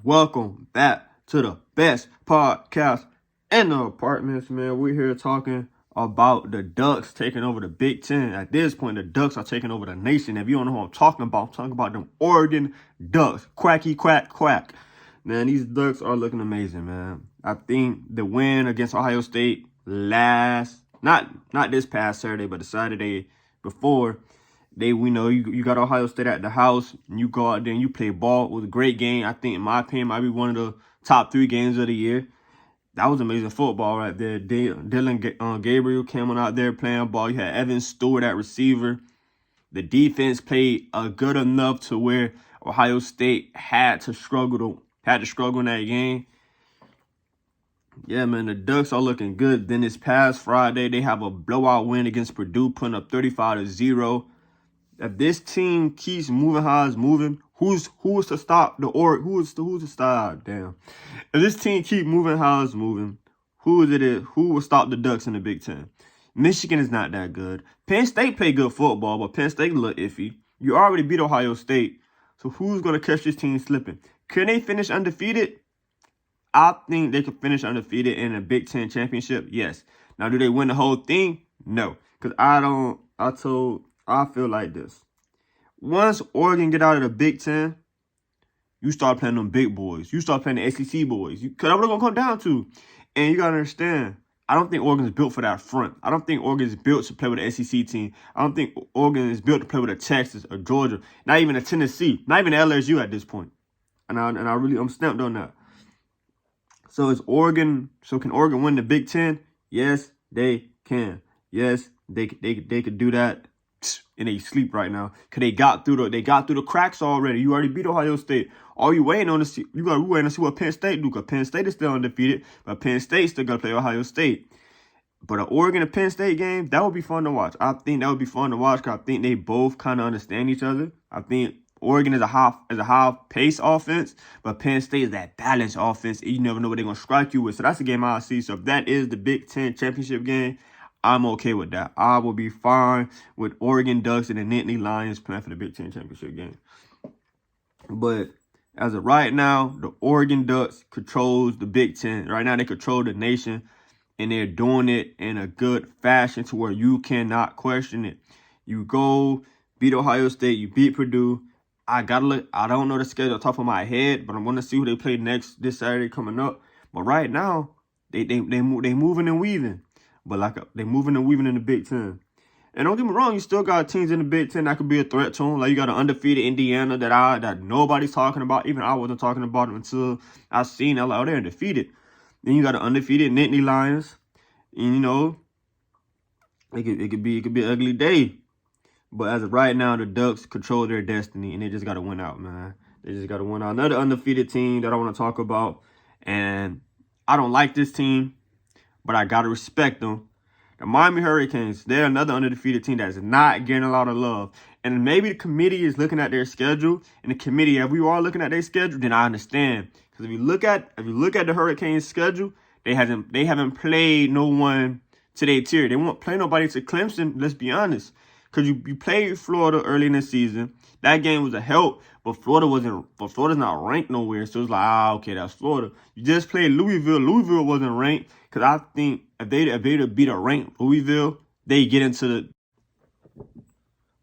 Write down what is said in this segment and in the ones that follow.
Welcome back to the best podcast in the apartments, man. We're here talking about the Ducks taking over the Big Ten. At this point, the Ducks are taking over the nation. If you don't know who I'm talking about them Oregon Ducks. Quacky, quack, quack. Man, these Ducks are looking amazing, man. I think the win against Ohio State not this past Saturday, but the Saturday before, we know you got Ohio State at the house, and you go out there and you play ball. It was a great game. I think, in my opinion, might be one of the top 3 games of the year. That was amazing football right there. Dylan Gabriel came on out there playing ball. You had Evan Stewart at receiver. The defense played good enough to where Ohio State had to struggle in that game. Yeah, man, the Ducks are looking good. Then this past Friday, they have a blowout win against Purdue, putting up 35-0. If this team keeps moving how it's moving, who's to stop the who's to stop? Damn. If this team keep moving how it's moving, who will stop the Ducks in the Big Ten? Michigan is not that good. Penn State play good football, but Penn State look iffy. You already beat Ohio State, so who's gonna catch this team slipping? Can they finish undefeated? I think they could finish undefeated in a Big Ten championship. Yes. Now, do they win the whole thing? No, because I feel like this. Once Oregon get out of the Big Ten, you start playing them big boys. You start playing the SEC boys. Because that's what it's going to come down to. And you got to understand, I don't think Oregon is built for that front. I don't think Oregon is built to play with the SEC team. I don't think Oregon is built to play with a Texas or Georgia. Not even a Tennessee. Not even LSU at this point. And I'm stamped on that. So can Oregon win the Big Ten? Yes, they can. Yes, they could do that in their sleep right now. Cause they got through the cracks already. You already beat Ohio State. All you waiting on to see what Penn State do. Cause Penn State is still undefeated, but Penn State still gotta play Ohio State. But an Oregon and Penn State game, that would be fun to watch. I think that would be fun to watch because I think they both kind of understand each other. I think Oregon is a high pace offense, but Penn State is that balanced offense. You never know what they're gonna strike you with. So that's the game I see. So if that is the Big Ten championship game, I'm okay with that. I will be fine with Oregon Ducks and the Nittany Lions playing for the Big Ten championship game. But as of right now, the Oregon Ducks controls the Big Ten. Right now, they control the nation, and they're doing it in a good fashion to where you cannot question it. You go beat Ohio State, you beat Purdue. I don't know the schedule off the top of my head, but I'm going to see who they play next this Saturday coming up. But right now, they moving and weaving. But they moving and weaving in the Big Ten. And don't get me wrong, you still got teams in the Big Ten that could be a threat to them. Like you got an undefeated Indiana that nobody's talking about. Even I wasn't talking about them until I seen them. Like, oh, they're undefeated. Then you got an undefeated Nittany Lions. And, you know, it could be an ugly day. But as of right now, the Ducks control their destiny, and they just got to win out, man. They just got to win out. Another undefeated team that I want to talk about, and I don't like this team, but I got to respect them. The Miami Hurricanes, they're another undefeated team that's not getting a lot of love. And maybe the committee is looking at their schedule, and the committee, if we are looking at their schedule, then I understand. Because if you look at the Hurricanes' schedule, they haven't played no one to their tier. They won't play nobody to Clemson, let's be honest. Because you played Florida early in the season. That game was a help, but Florida's not ranked nowhere. So it's like, okay, that's Florida. You just played Louisville. Louisville wasn't ranked. Because I think if they beat a ranked Louisville, they get into the.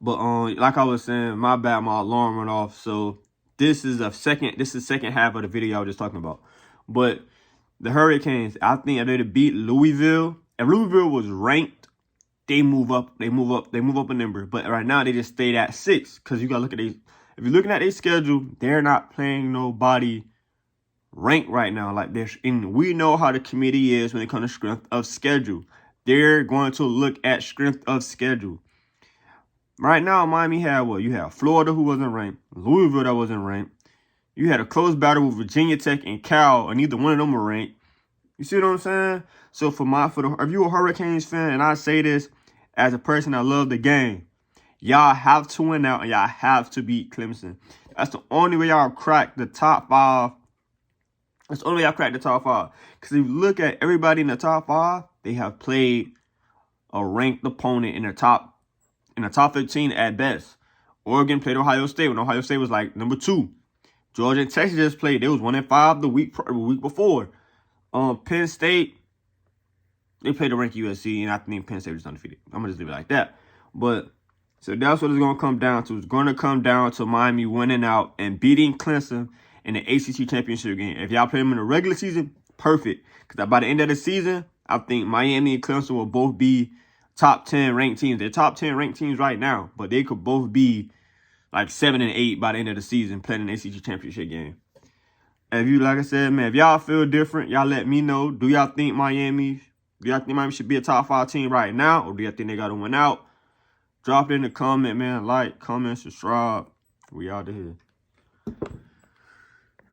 But like I was saying, my bad, my alarm went off. So this is the second half of the video I was just talking about. But the Hurricanes, I think if they beat Louisville, if Louisville was ranked, they move up a number. But right now, they just stayed at 6. Because you got to look at if you're looking at their schedule, they're not playing nobody ranked right now. And we know how the committee is when it comes to strength of schedule. They're going to look at strength of schedule. Right now, Miami had what? You had Florida, who wasn't ranked. Louisville, that wasn't ranked. You had a close battle with Virginia Tech and Cal, and neither one of them were ranked. You see what I'm saying? So if you're a Hurricanes fan, and I say this as a person that loves the game, y'all have to win out and y'all have to beat Clemson. That's the only way y'all crack the top 5. That's the only way y'all crack the top 5. Because if you look at everybody in the top 5, they have played a ranked opponent in the top 15 at best. Oregon played Ohio State when Ohio State was like number 2. Georgia and Texas just played. They was 1-5 the week before. Penn State, they played the ranked USC, and I think Penn State was undefeated. I'm gonna just leave it like that. But so that's what it's gonna come down to. It's gonna come down to Miami winning out and beating Clemson in the ACC championship game. If y'all play them in the regular season, perfect. Because by the end of the season, I think Miami and Clemson will both be top 10 ranked teams. They're top 10 ranked teams right now, but they could both be like 7 and 8 by the end of the season playing an ACC championship game. If you, like I said, man, if y'all feel different, y'all let me know. Do y'all think Miami should be a top 5 team right now, or do y'all think they got to win out? Drop it in the comment, man. Like, comment, subscribe. We out of here.